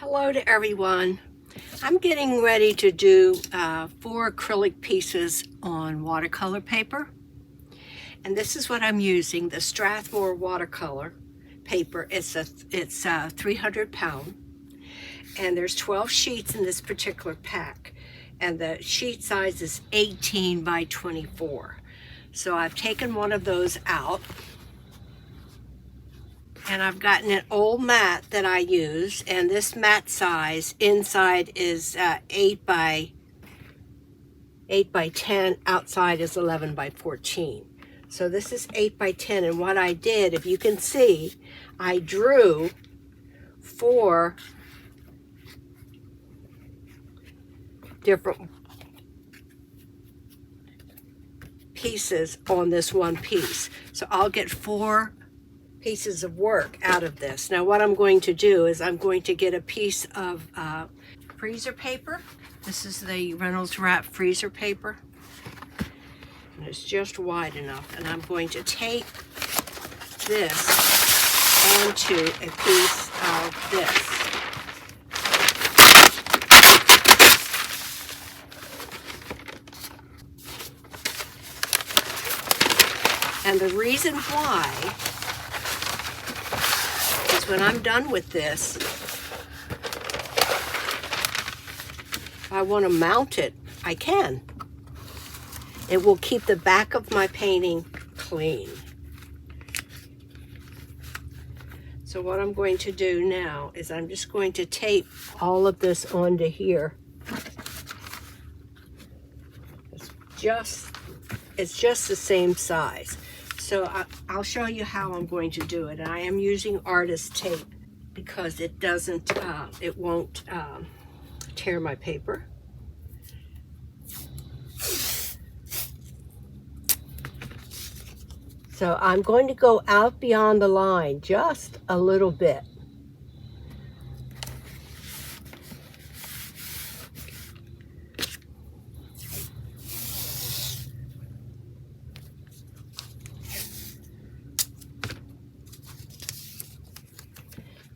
Hello to everyone. I'm getting ready to do 4 acrylic pieces on watercolor paper. And this is what I'm using, the Strathmore watercolor paper. It's 300 pound. And there's 12 sheets in this particular pack. And the sheet size is 18 by 24. So I've taken one of those out. And I've gotten an old mat that I use, and this mat size inside is 8 by 10, outside is 11 by 14. So this is 8 by 10, and what I did, if you can see, I drew 4 different pieces on this one piece. So I'll get 4 pieces of work out of this. Now what I'm going to do is I'm going to get a piece of freezer paper. This is the Reynolds Wrap freezer paper. And it's just wide enough. And I'm going to tape this onto a piece of this. And the reason why is when I'm done with this, if I want to mount it, I can. It will keep the back of my painting clean. So what I'm going to do now is I'm just going to tape all of this onto here. It's just the same size. So I'll show you how I'm going to do it. And I am using artist tape because it won't tear my paper. So I'm going to go out beyond the line just a little bit.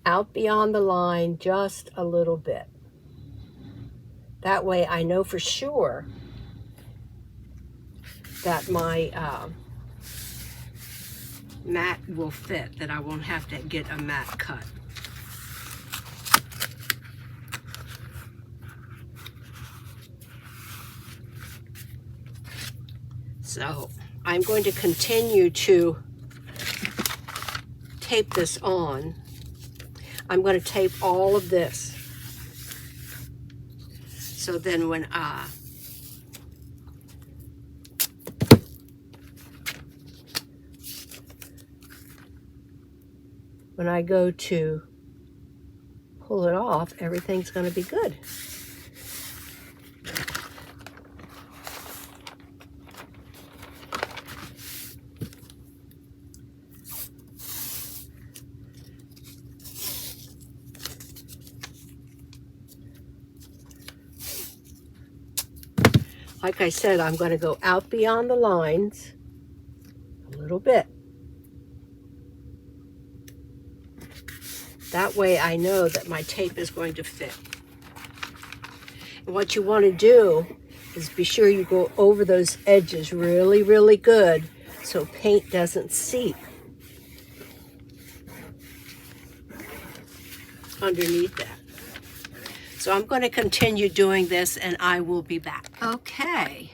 Out beyond the line just a little bit. That way I know for sure that my mat will fit, that I won't have to get a mat cut. So I'm going to continue to tape this on. I'm going to tape all of this. So then when I go to pull it off, everything's going to be good. Like I said, I'm going to go out beyond the lines a little bit. That way I know that my tape is going to fit. And what you want to do is be sure you go over those edges really, really good so paint doesn't seep underneath that. So I'm going to continue doing this and I will be back. Okay.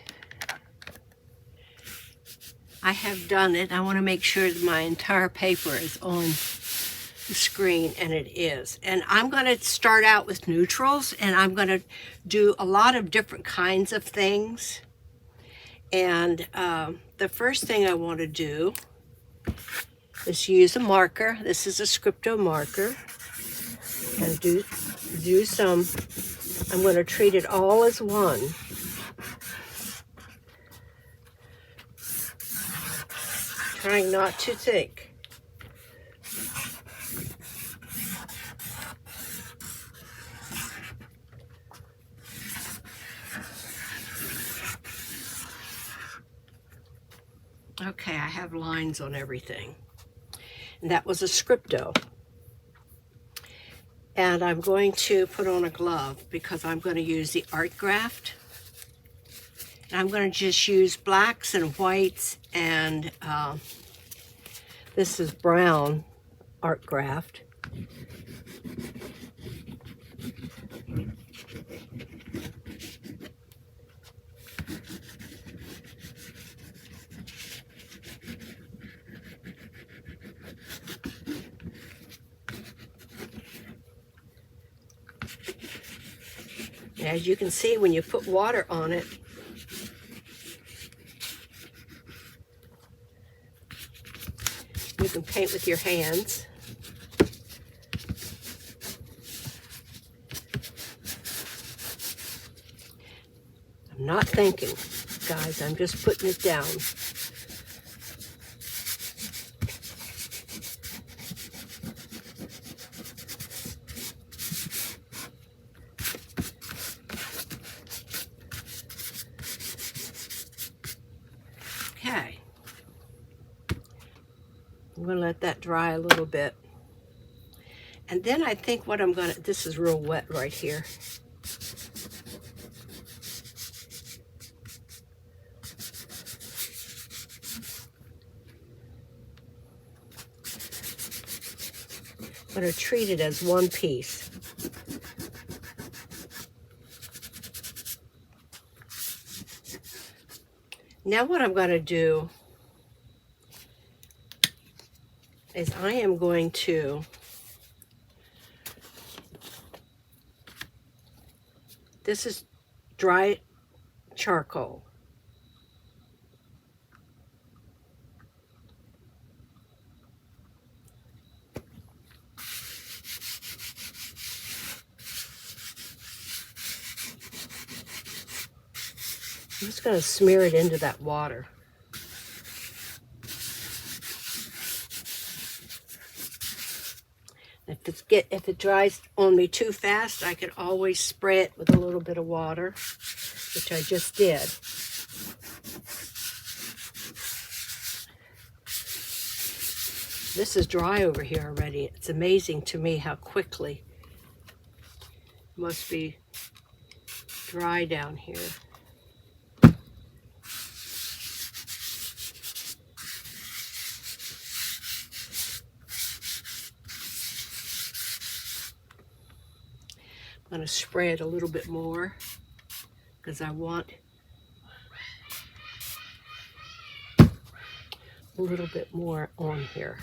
I have done it. I want to make sure that my entire paper is on the screen, and it is. And I'm going to start out with neutrals, and I'm going to do a lot of different kinds of things. And the first thing I want to do is use a marker. This is a Scripto marker. And do some, I'm going to treat it all as one. Trying not to think. Okay, I have lines on everything. And that was a Scripto. And I'm going to put on a glove because I'm going to use the art graft. And I'm going to just use blacks and whites, and this is brown art graft. As you can see, when you put water on it, you can paint with your hands. I'm not thinking, guys, I'm just putting it down. Okay. I'm going to let that dry a little bit. And then I think what I'm going to, this is real wet right here. I'm going to treat it as one piece. Now what I'm going to do is I am going to, this is dry charcoal. I'm just going to smear it into that water. If it dries on me too fast, I could always spray it with a little bit of water, which I just did. This is dry over here already. It's amazing to me how quickly it must be dry down here. I'm going to spray it a little bit more because I want a little bit more on here.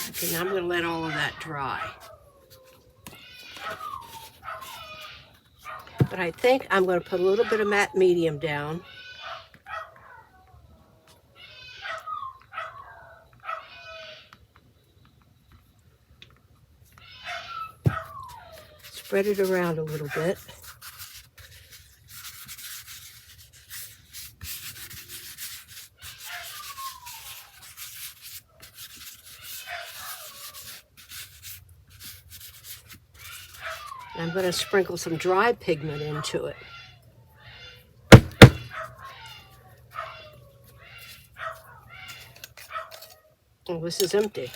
Okay, now I'm going to let all of that dry. But I think I'm going to put a little bit of matte medium down. Spread it around a little bit. And I'm going to sprinkle some dry pigment into it. Oh, this is empty.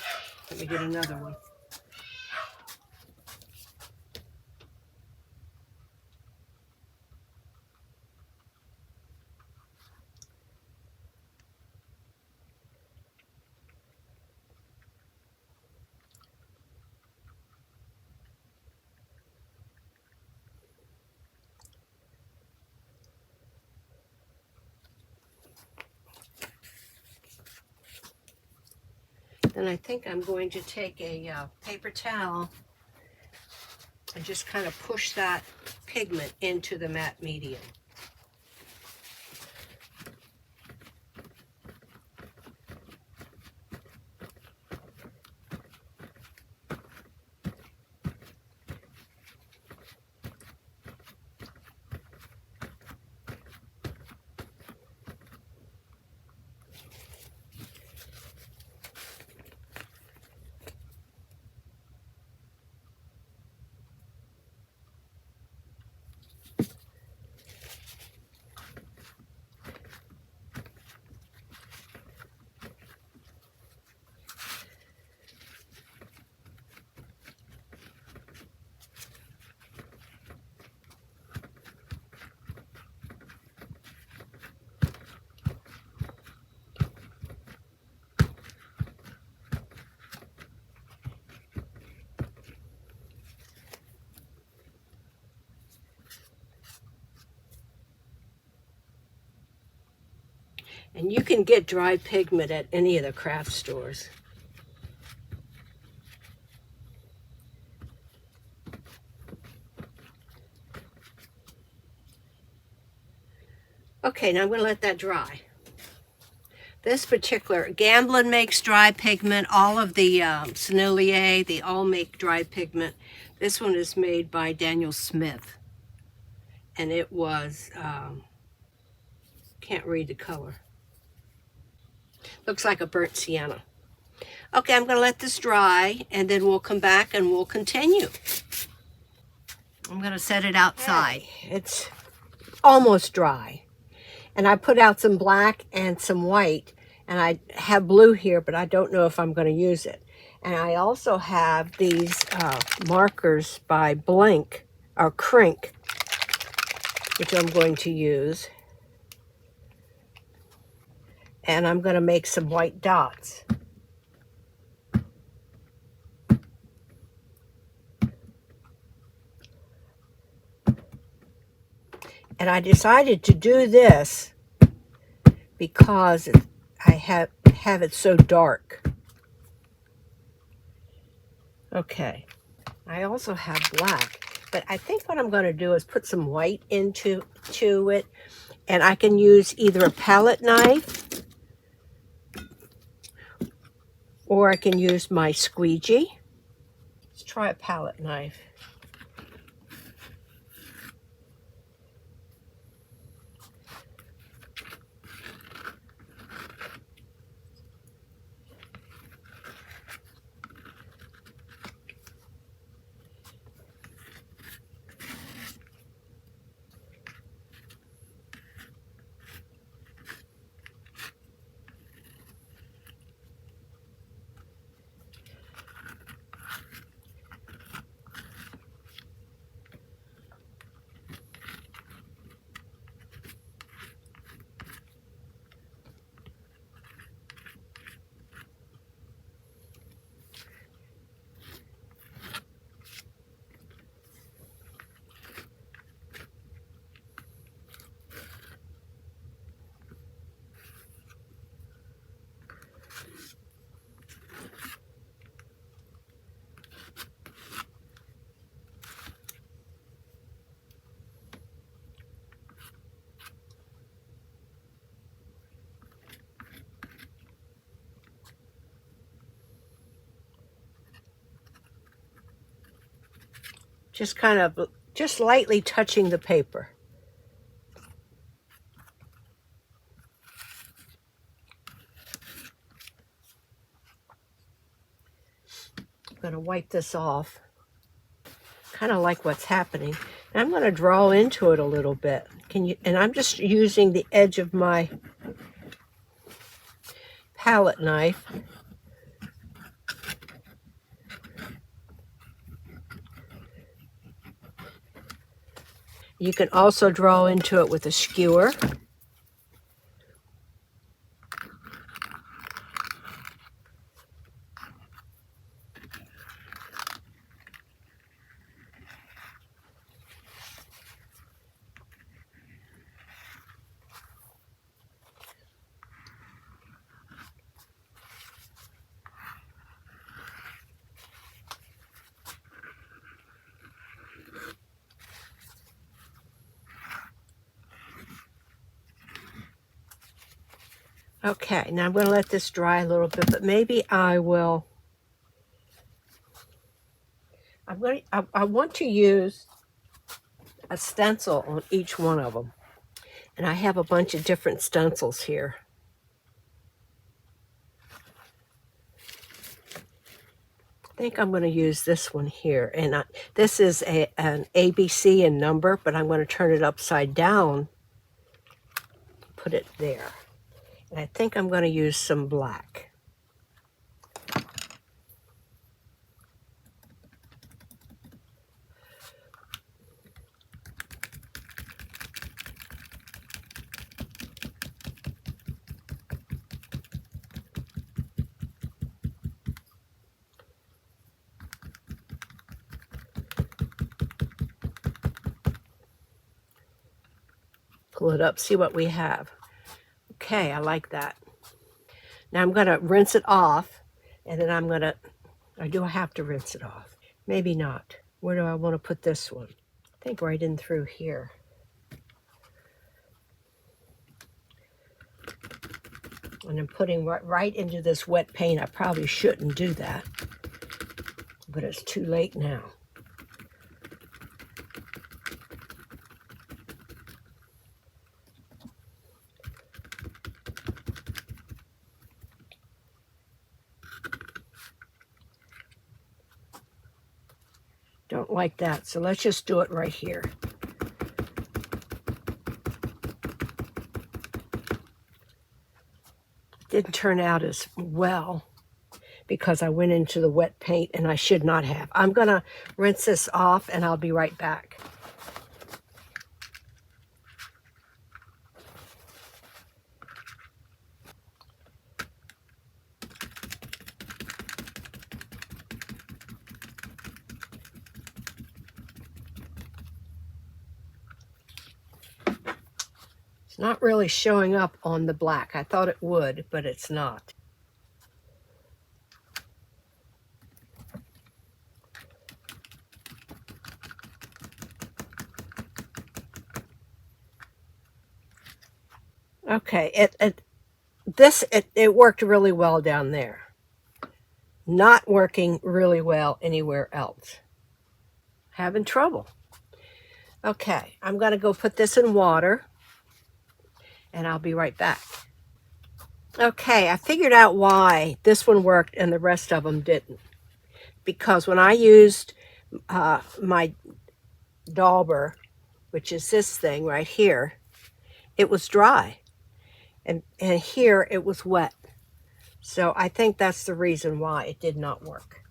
Let me get another one. Then I think I'm going to take a paper towel and just kind of push that pigment into the matte medium. And you can get dry pigment at any of the craft stores. Okay, now I'm going to let that dry. This particular, Gamblin makes dry pigment. All of the Sennelier, they all make dry pigment. This one is made by Daniel Smith. And it was, can't read the color. Looks like a burnt sienna. Okay, I'm going to let this dry, and then we'll come back and we'll continue. I'm going to set it outside. It's almost dry. And I put out some black and some white, and I have blue here, but I don't know if I'm going to use it. And I also have these markers by Blank, or Crink, which I'm going to use. And I'm going to make some white dots. And I decided to do this because I have it so dark. Okay, I also have black, but I think what I'm going to do is put some white into it, and I can use either a palette knife or I can use my squeegee. Let's try a palette knife. Just lightly touching the paper. I'm going to wipe this off. Kind of like what's happening. And I'm going to draw into it a little bit. And I'm just using the edge of my palette knife. You can also draw into it with a skewer. Okay, now I'm going to let this dry a little bit, but maybe I will. I want to use a stencil on each one of them. And I have a bunch of different stencils here. I think I'm going to use this one here. And this is an ABC in number, but I'm going to turn it upside down. Put it there. And I think I'm going to use some black. Pull it up, see what we have. Okay, I like that. Now I'm going to rinse it off, and then I'm going to, or do I have to rinse it off? Maybe not. Where do I want to put this one? I think right in through here. And I'm putting right into this wet paint. I probably shouldn't do that, but it's too late now. Don't like that, so let's just do it right here. Didn't turn out as well because I went into the wet paint and I should not have. I'm gonna rinse this off and I'll be right back. It's not really showing up on the black. I thought it would, but it's not. Okay, it worked really well down there. Not working really well anywhere else. Having trouble. Okay, I'm gonna go put this in water and I'll be right back. Okay, I figured out why this one worked and the rest of them didn't. Because when I used my dauber, which is this thing right here, it was dry. And here it was wet. So I think that's the reason why it did not work.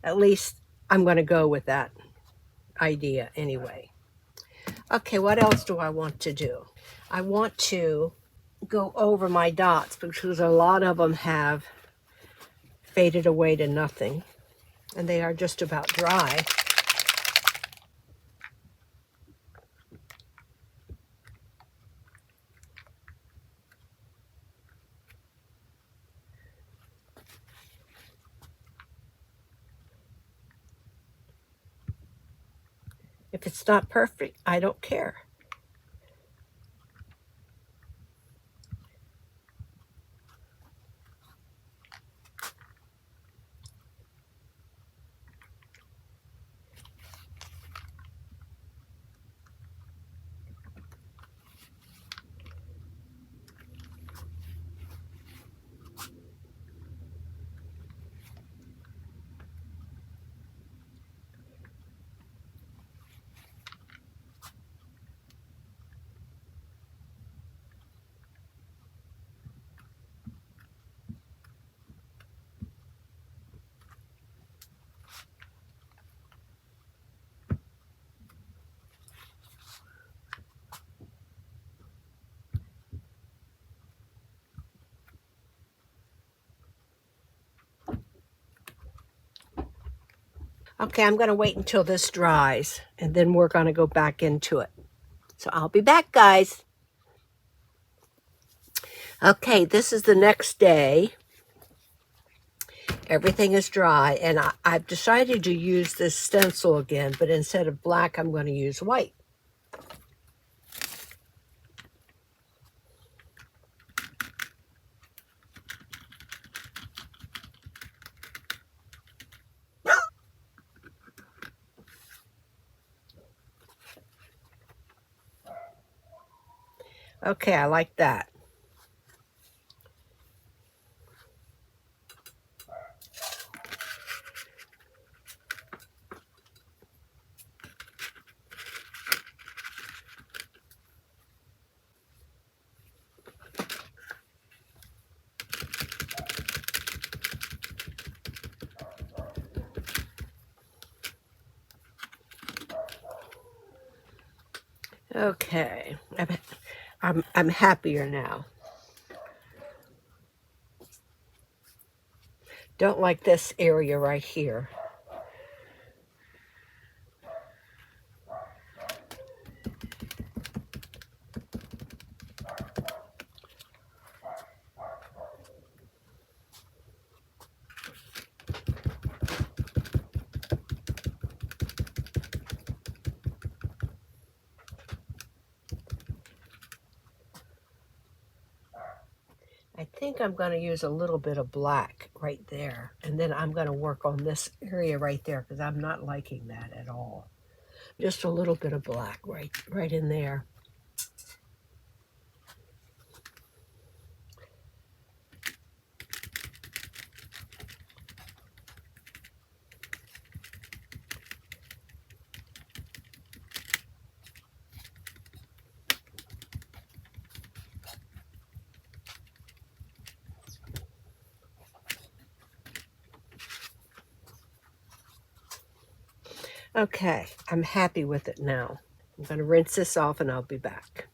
At least I'm going to go with that idea anyway. Okay, what else do I want to do? I want to go over my dots because a lot of them have faded away to nothing and they are just about dry. If it's not perfect, I don't care. Okay, I'm going to wait until this dries, and then we're going to go back into it. So I'll be back, guys. Okay, this is the next day. Everything is dry, and I've decided to use this stencil again, but instead of black, I'm going to use white. Okay, I like that. Okay, I'm happier now. Don't like this area right here. I think I'm going to use a little bit of black right there. And then I'm going to work on this area right there because I'm not liking that at all. Just a little bit of black right in there. Okay, I'm happy with it now. I'm going to rinse this off and I'll be back.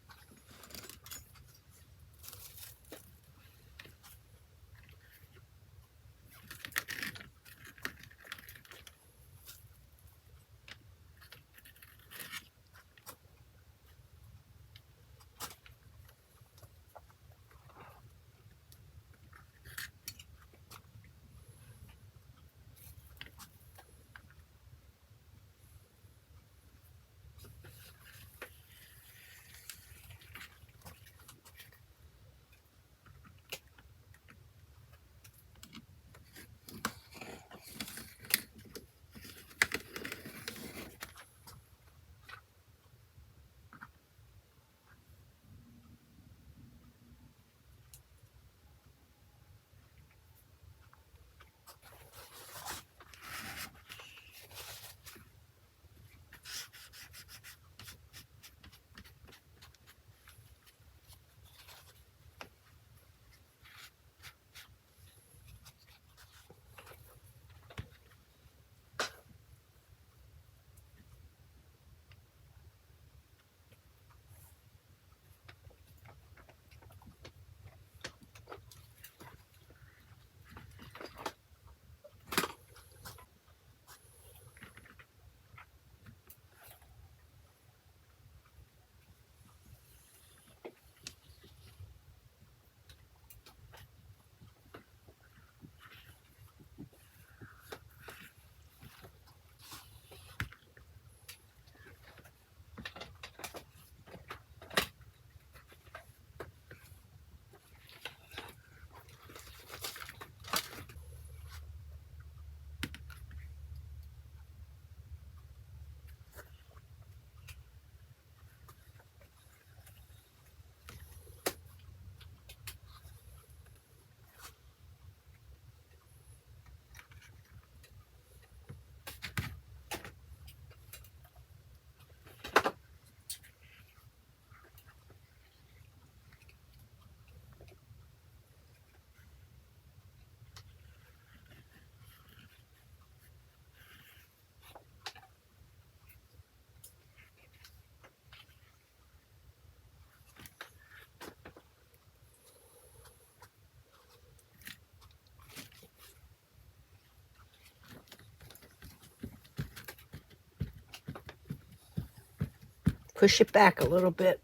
Push it back a little bit.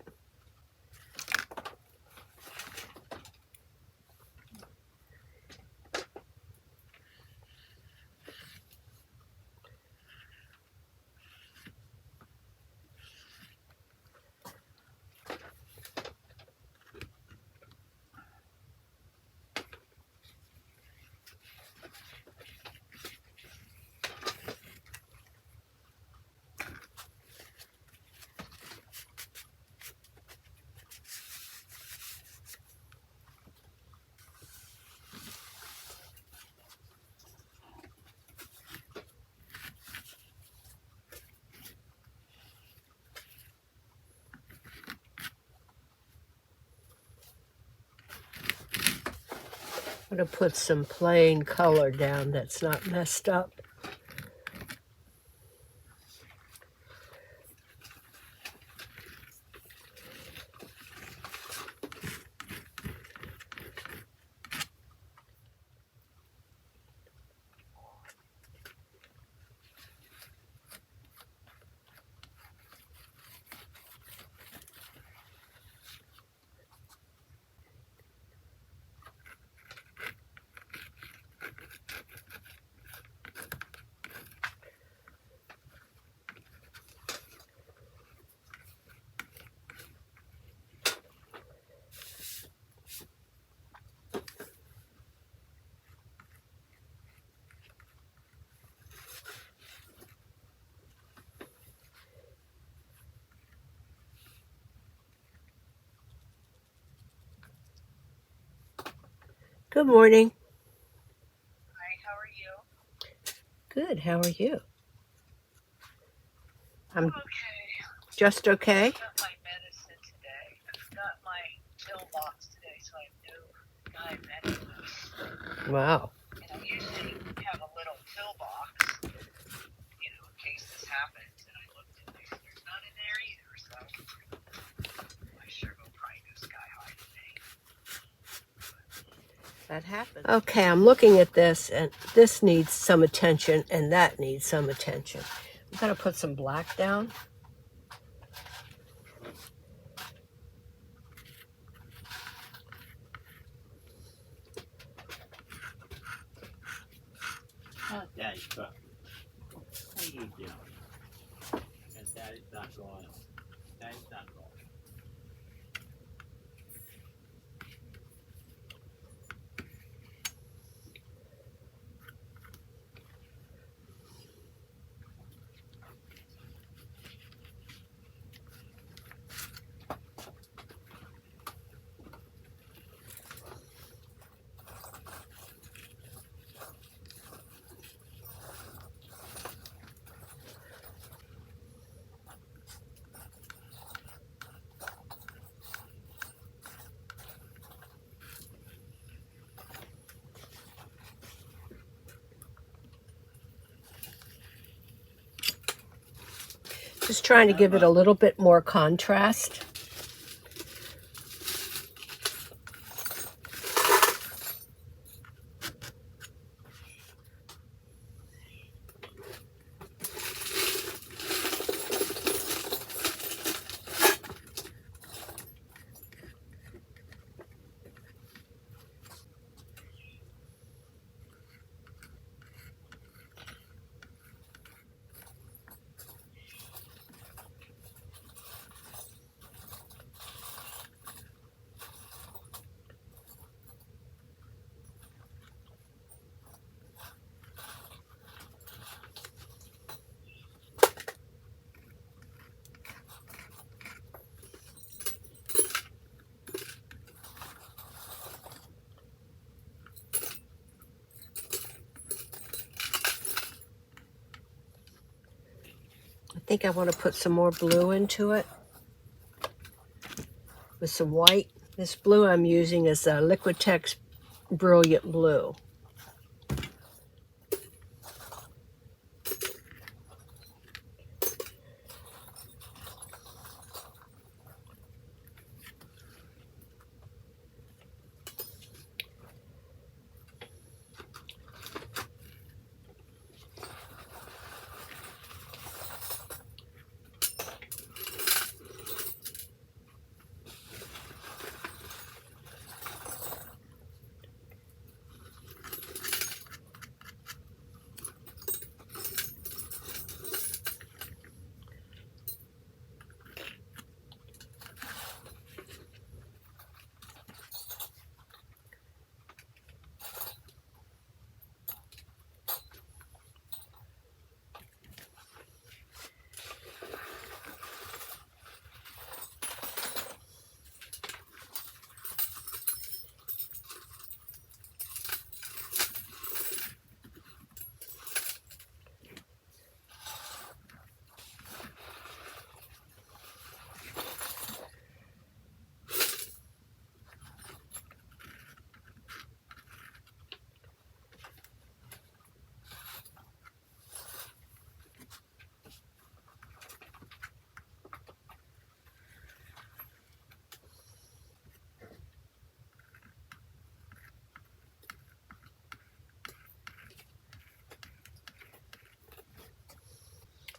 I'm going to put some plain color down that's not messed up. Good morning. Hi, how are you? Good. How are you? I'm Okay. just okay. I got my medicine today. I forgot my pill box today, so I have no diabetic. Wow. And I usually have a little pill box, in case this happens. And I looked and there's none in there either, so my sugar will probably go sky high today. That happens. Okay, I'm looking at this, and this needs some attention, and that needs some attention. I'm going to put some black down. Daddy, how you doing? And Daddy's not going. Daddy's not going. Just trying to give it a little bit more contrast. I think I want to put some more blue into it with some white. This blue I'm using is a Liquitex Brilliant Blue.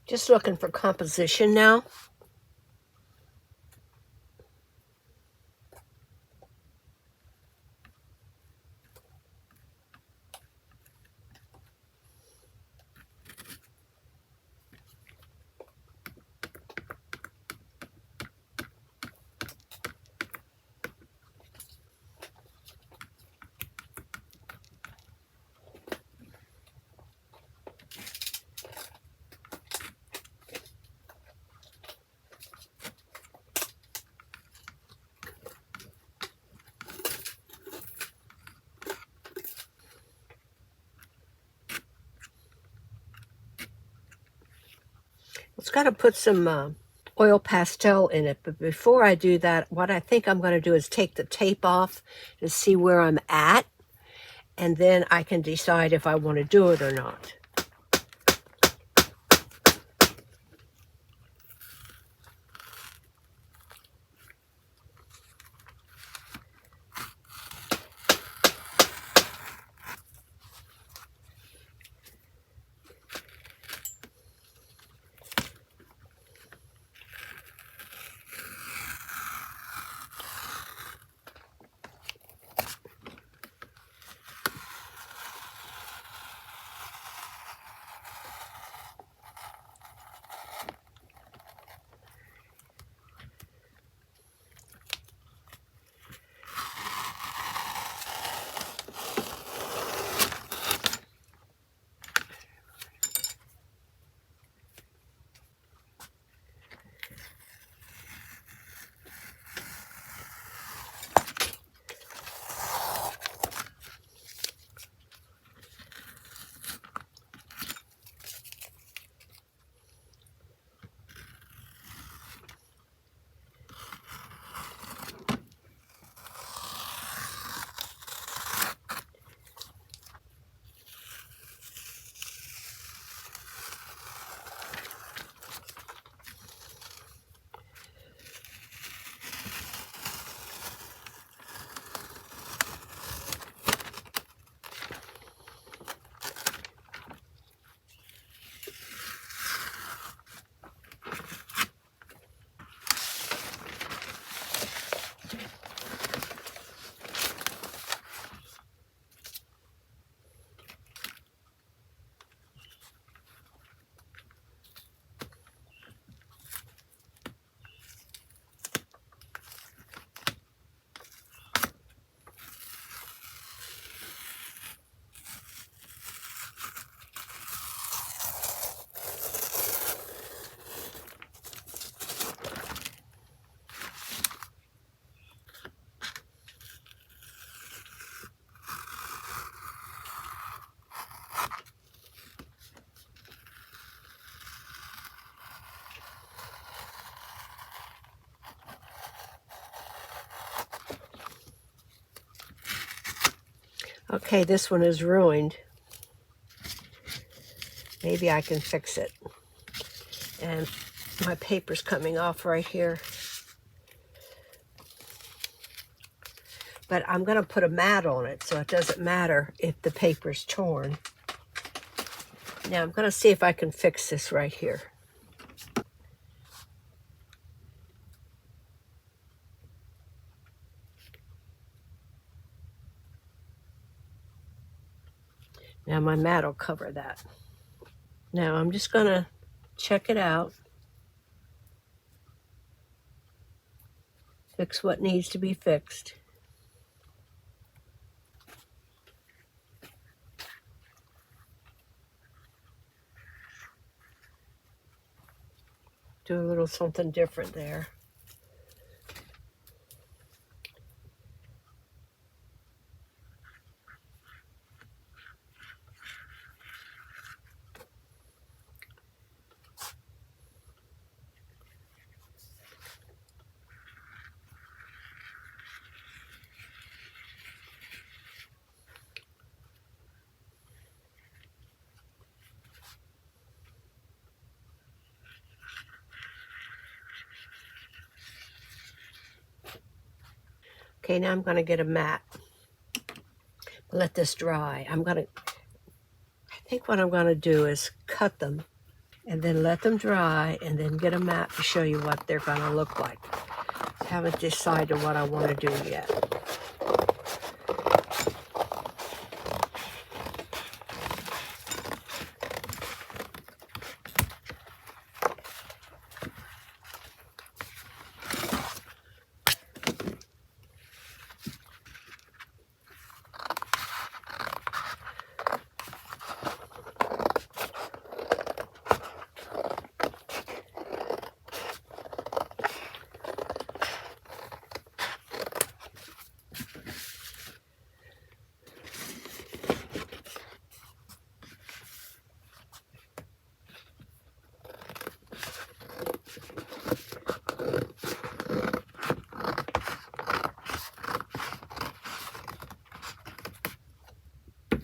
Just looking for composition now. It's got to put some oil pastel in it, but before I do that, what I think I'm going to do is take the tape off and see where I'm at, and then I can decide if I want to do it or not. Okay, this one is ruined. Maybe I can fix it. And my paper's coming off right here. But I'm going to put a mat on it, so it doesn't matter if the paper's torn. Now I'm going to see if I can fix this right here. Now my mat will cover that. Now I'm just going to check it out. Fix what needs to be fixed. Do a little something different there. Okay, now I'm going to get a mat. Let this dry. I think what I'm going to do is cut them and then let them dry and then get a mat to show you what they're going to look like. I haven't decided what I want to do yet.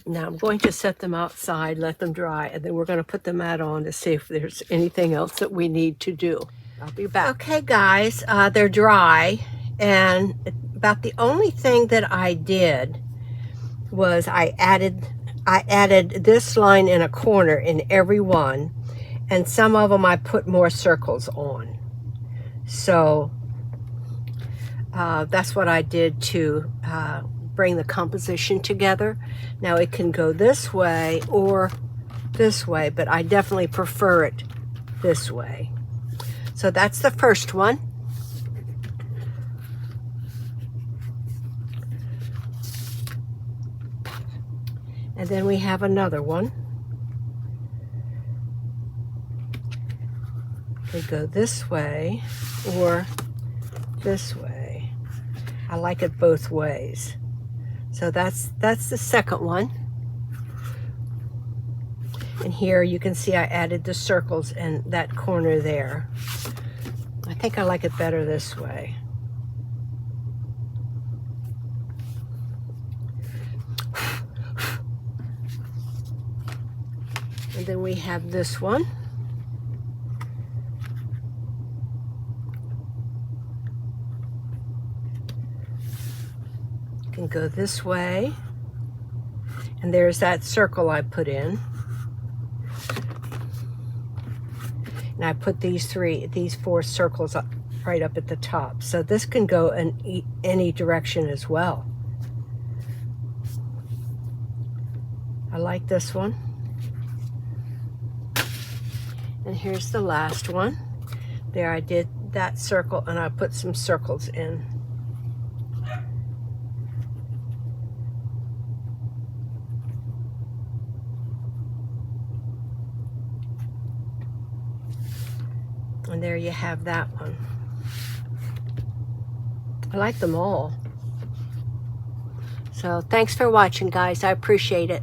Now I'm going to set them outside, let them dry, and then we're going to put the mat on to see if there's anything else that we need to do. I'll be back. Okay guys, they're dry, and about the only thing that I did was I added this line in a corner in every one, and some of them I put more circles on. So that's what I did to bring the composition together. Now it can go this way or this way, but I definitely prefer it this way. So that's the first one. And then we have another one. We go this way or this way. I like it both ways. So that's the second one. And here you can see I added the circles in that corner there. I think I like it better this way. And then we have this one. You can go this way. And there's that circle I put in. And I put these four circles up, right up at the top. So this can go in any direction as well. I like this one. And here's the last one. There I did that circle and I put some circles in. And there you have that one. I like them all. So thanks for watching, guys. I appreciate it.